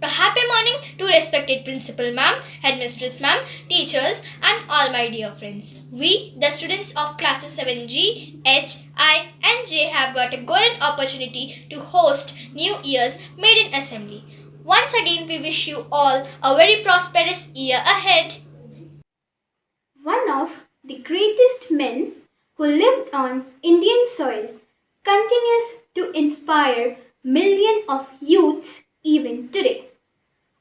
A happy morning to respected principal ma'am, headmistress ma'am, teachers and all my dear friends. We, the students of classes 7G, H, I and J have got a golden opportunity to host New Year's Maiden Assembly. Once again we wish you all a very prosperous year ahead. One of the greatest men who lived on Indian soil continues to inspire millions of youths even today.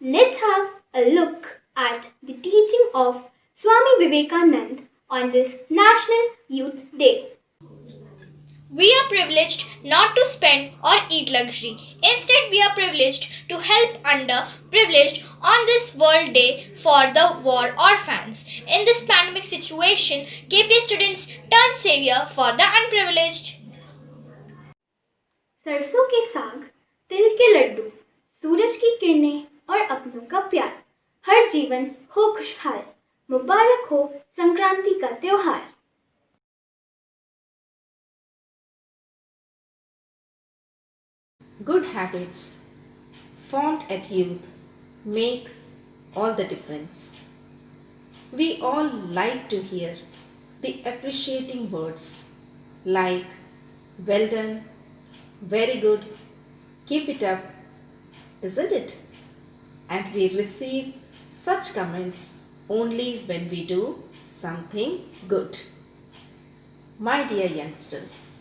Let's have a look at the teaching of Swami Vivekananda on this National Youth Day. We are privileged not to spend or eat luxury. Instead, we are privileged to help underprivileged on this World Day for the War Orphans. In this pandemic situation, KP students turn savior for the unprivileged. सरसों के साग, तिल के लड्डू, सूरज की किरणें और अपनों का प्यार, हर जीवन हो खुशहाल, मुबारक हो संक्रांति का त्योहार। Good habits formed at youth make all the difference. We all like to hear the appreciating words like well done, very good, keep it up, isn't it? And we receive such comments only when we do something good. My dear youngsters,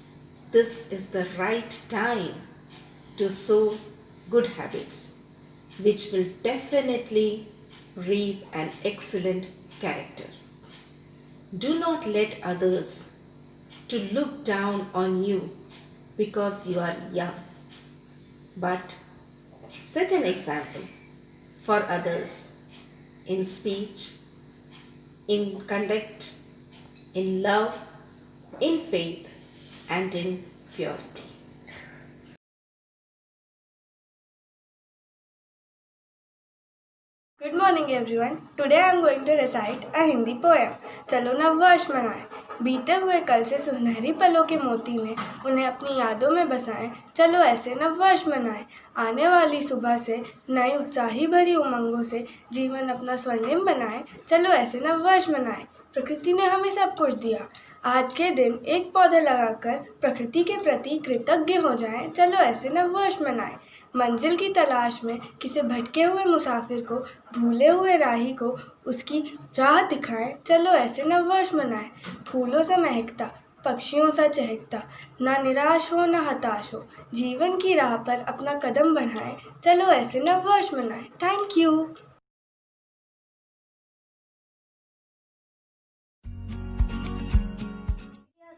this is the right time to sow good habits, which will definitely reap an excellent character. Do not let others to look down on you because you are young, but set an example for others in speech, in conduct, in love, in faith, and in purity. Good morning everyone. Today I am going to recite a Hindi poem. चलो नव वर्ष मनाएं। बीते हुए कल से सुनहरी पलों के मोती ने उन्हें अपनी यादों में बसाएं। चलो ऐसे नव वर्ष मनाएं। आने वाली सुबह से नई उत्साही भरी उमंगों से जीवन अपना स्वर्णिम बनाएं। चलो ऐसे नव वर्ष मनाएं। प्रकृति ने हमें सब कुछ दिया। आज के दिन एक पौधा लगाकर प्रकृति के प्रति कृतज्ञ हो जाएं। चलो ऐसे नव वर्ष मनाएं। मंजिल की तलाश में किसी भटके हुए मुसाफिर को, भूले हुए राही को उसकी राह दिखाएं। चलो ऐसे नव वर्ष मनाएं। फूलों से महकता, पक्षियों सा चहकता, ना निराश हो ना हताश हो, जीवन की राह पर अपना कदम बढ़ाएं। चलो ऐसे नव वर्ष मनाएं। Thank you.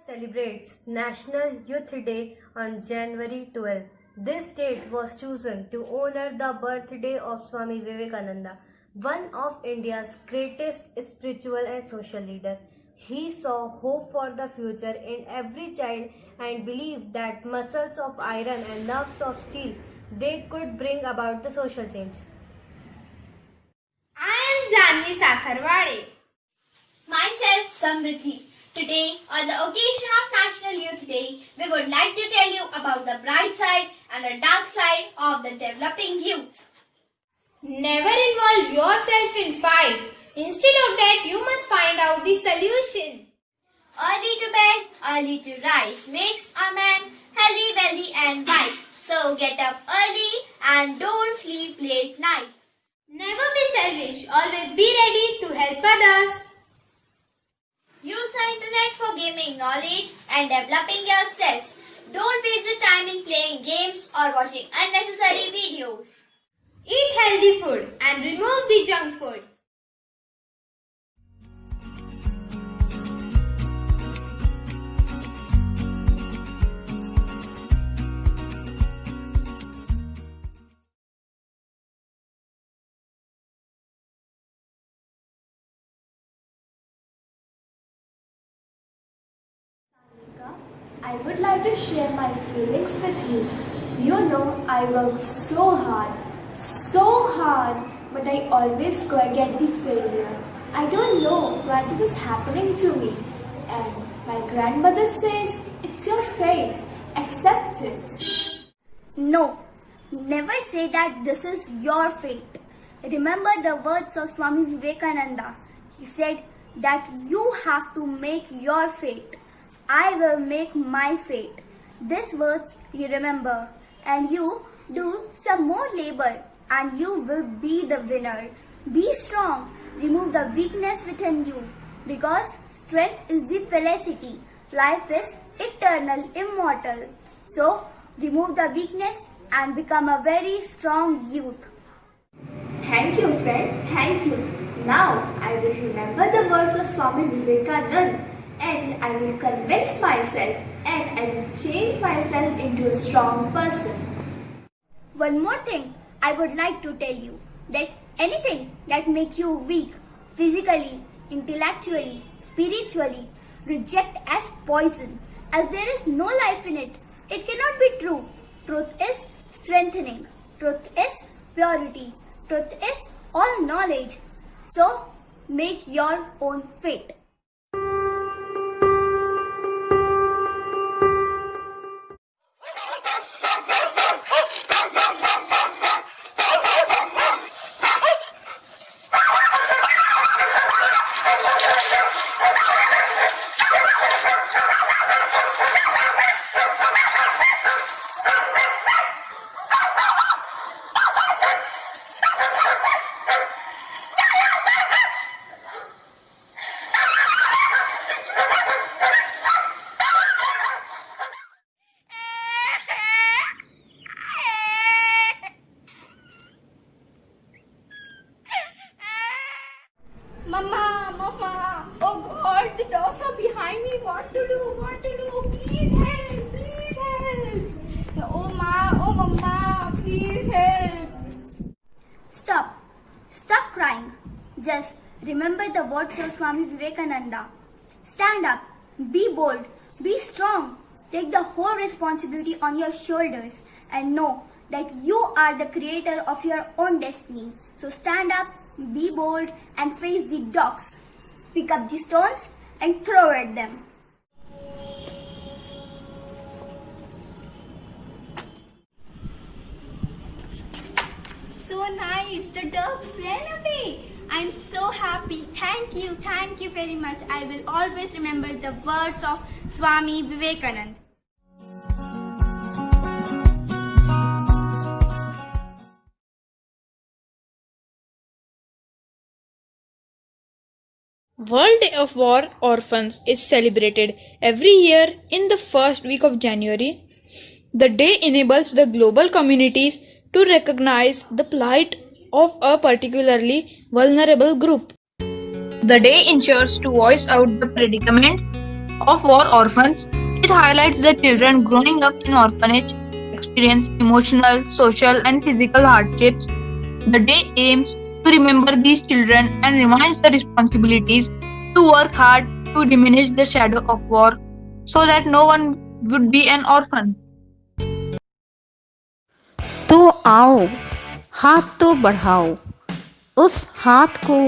Celebrates National Youth Day on January 12. This date was chosen to honor the birthday of Swami Vivekananda, one of India's greatest spiritual and social leaders. He saw hope for the future in every child and believed that muscles of iron and nerves of steel they could bring about the social change. I am Janvi Sakharwade. Myself, Samriddhi. Today, on the occasion of National Youth Day, we would like to tell you about the bright side and the dark side of the developing youth. Never involve yourself in fight. Instead of that, you must find out the solution. Early to bed, early to rise makes a man healthy, wealthy and wise. So get up early and don't sleep late night. Never be selfish. Always be ready to help others. Use the internet for gaining knowledge and developing yourselves. Don't waste your time in playing games or watching unnecessary videos. Eat healthy food and remove the junk food. I would like to share my feelings with you. You know, I work so hard, but I always get the failure. I don't know why this is happening to me. And my grandmother says, it's your fate, accept it. No, Never say that this is your fate. Remember the words of Swami Vivekananda. He said that you have to make your fate. I will make my fate. These words you remember and you do some more labor and you will be the winner. Be strong. Remove the weakness within you because strength is the felicity. Life is eternal, immortal. So remove the weakness and become a very strong youth. Thank you, friend. Thank you. Now I will remember the words of Swami Vivekananda and I will convince myself and I will change myself into a strong person. One more thing I would like to tell you that anything that makes you weak physically, intellectually, spiritually, reject as poison as there is no life in it. It cannot be true. Truth is strengthening. Truth is purity. Truth is all knowledge. So, make your own fate. Mama, oh God, the dogs are behind me. What to do? Please help. Oh Mama, please help. Stop crying. Just remember the words of Swami Vivekananda. Stand up, be bold, be strong. Take the whole responsibility on your shoulders and know that you are the creator of your own destiny. So stand up, be bold and face the dogs. Pick up the stones and throw at them. So nice, the dogs ran away. I'm so happy. Thank you very much. I will always remember the words of Swami Vivekananda. World Day of War Orphans is celebrated every year in the first week of January. The day enables the global communities to recognize the plight of a particularly vulnerable group. The day ensures to voice out the predicament of war orphans. It highlights the children growing up in orphanage experience emotional, social and physical hardships. The day aims to remember these children and reminds the responsibilities to work hard to diminish the shadow of war so that no one would be an orphan. तो आओ, हाथ तो बढ़ाओ, उस हाथ को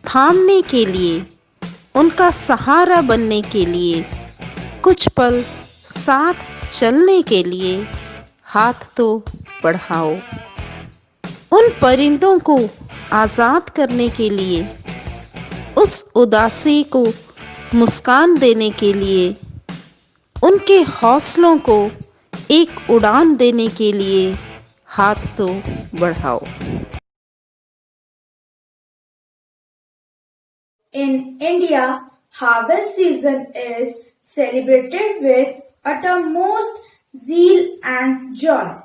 थामने के लिए, उनका सहारा बनने के लिए, कुछ पल साथ चलने के लिए हाथ तो बढ़ाओ। उन परिंदों को आज़ाद करने के लिए, उस उदासी को मुस्कान देने के लिए, उनके हौसलों को एक उड़ान देने के लिए हाथ तो बढ़ाओ। In India, harvest season is celebrated with uttermost zeal and joy,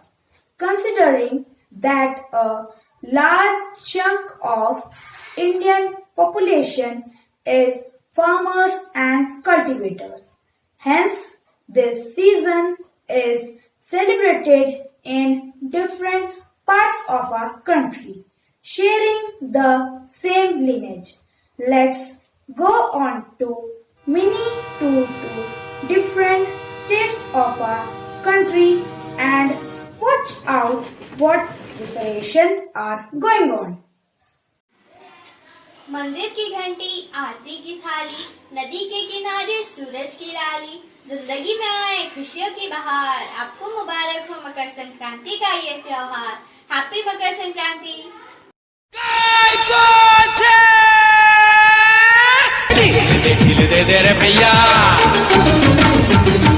considering that a large chunk of Indian population is farmers and cultivators. Hence, this season is celebrated in different parts of our country, sharing the same lineage. Let's go on to mini tour to different states of our country and watch out what preparations are going on. मंदिर की घंटी, आरती की थाली, नदी के किनारे सूरज की लाली, जिंदगी में आए खुशियों की बहार। आपको मुबारक हो मकर संक्रांति का ये त्योहार। हैप्पी मकर संक्रांति। ढील दे दे रे भैया,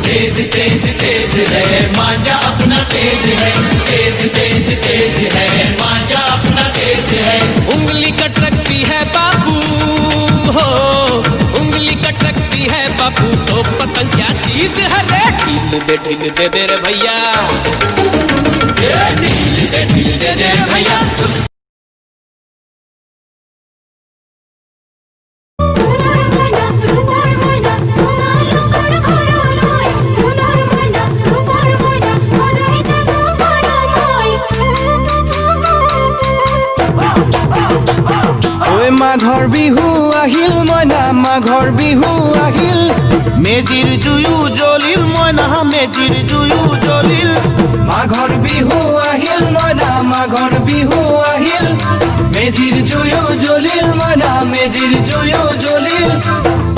तेज तेज तेज है मांझा अपना तेज है, तेज तेज तेज है मांझा अपना तेज है। उंगली कट सकती है बाबू हो, उंगली कट सकती है बाबू, तो पतंग क्या चीज है रे। ढील दे रे भैया, ढील दे रे भैया। মাঘৰ বিহু আহিল মইনা, মাঘৰ বিহু আহিল, মেজিৰ জুয়ো জ্বলিল মইনা, মেজিৰ জুয়ো জ্বলিল। মাঘৰ বিহু আহিল মইনা, মাঘৰ বিহু আহিল, মেজিৰ জুয়ো জ্বলিল মইনা, মেজিৰ জুয়ো জ্বলিল।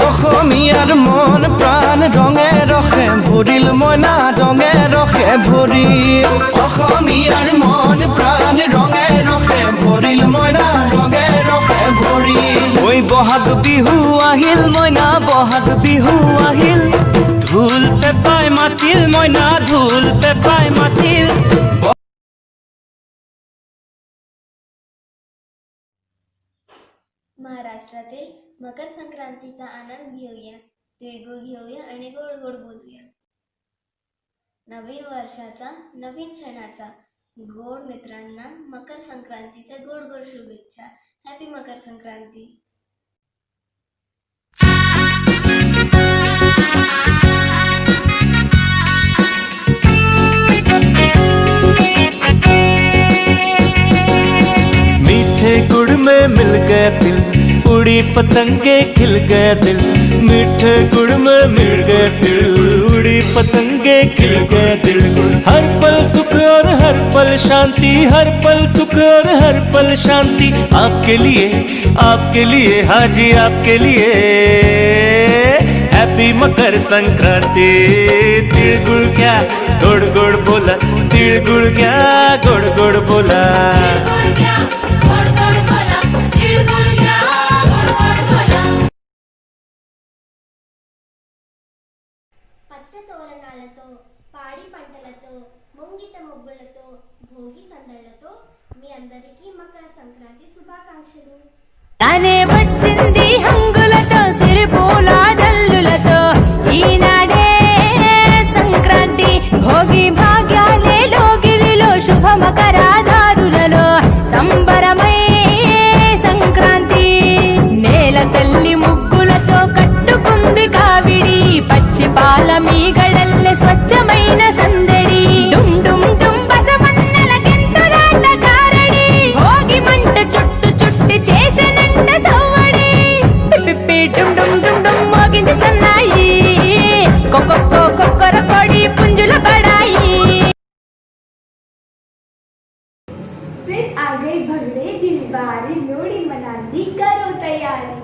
অসমীয়াৰ মন প্ৰাণ ৰঙে ৰসে ভৰিল মইনা, ৰঙে ৰসে ভৰিল। অসমীয়াৰ মন প্ৰাণ ৰঙে ৰসে ভৰিল মইনা, ৰঙে ৰসে ভৰিল। ঐ বহাগ বিহু আহিল মইনা, বহাগ বিহু আহিল, ঢোল পেপাই মাতিল মইনা, ঢোল পেপাই মাতিল। महाराष्ट्रातील मकर संक्रांतीचा आनंद घेऊया, तिळगुळ घेऊया आणि गोड गोड बोलूया। नवीन वर्षाचा, नवीन सणाचा गोड मित्रांना मकर संक्रांतीच्या गोड गोड शुभेच्छा। हॅपी मकर संक्रांती। मीठे गुड़ में मिल गए दिल, उड़ी पतंगे खिल गए दिल। मीठे गुड़ में मिल गए दिल, उड़ी पतंगे खिल गए दिल। हर पल सुख और हर पल शांति, हर पल सुख और हर पल शांति। आपके लिए हाँ जी आपके लिए। हैप्पी मकर संक्रांति। तिल गुड़ क्या गुड़ गुड़ बोला, तिल गुड़ क्या गुड़ गुड़ बोला। పచ్చ తోరణాలతో, పాడి పంటలతో, ముంగిట ముగ్గులతో, భోగి సందళ్లతో మీ అందరికీ మకర సంక్రాంతి శుభాకాంక్షలు। తానే వచ్చింది హంగులతో, సిరిపూల జల్లులతో, ఈనాడే సంక్రాంతి। భోగి భాగ్యాలే లోగిలిలో, శుభ మకరాదారులలో సంబరమై సంక్రాంతి। నేల తల్లి ముగ్గులతో కట్టుకుంది కావిడి, పచ్చి పాల మీగడల్లె స్వచ్ఛమైన సందడి। డుమ్ డుమ్ డుమ్ బసవన్నెల గెంతులాట గారడి, భోగి మంట చుట్టు చుట్టి చేసెనంట సవ్వడి। పిప్పి డుమ్ డుమ్ డుమ్ డుమ్ మోగింది సన్నాయి, కొక్కొక్కో కొక్కర కొడి పుంజుల బడాయి। फिर आ गई भगड़े दिलबारी, लोड़ी मनांदी करो तैयारी।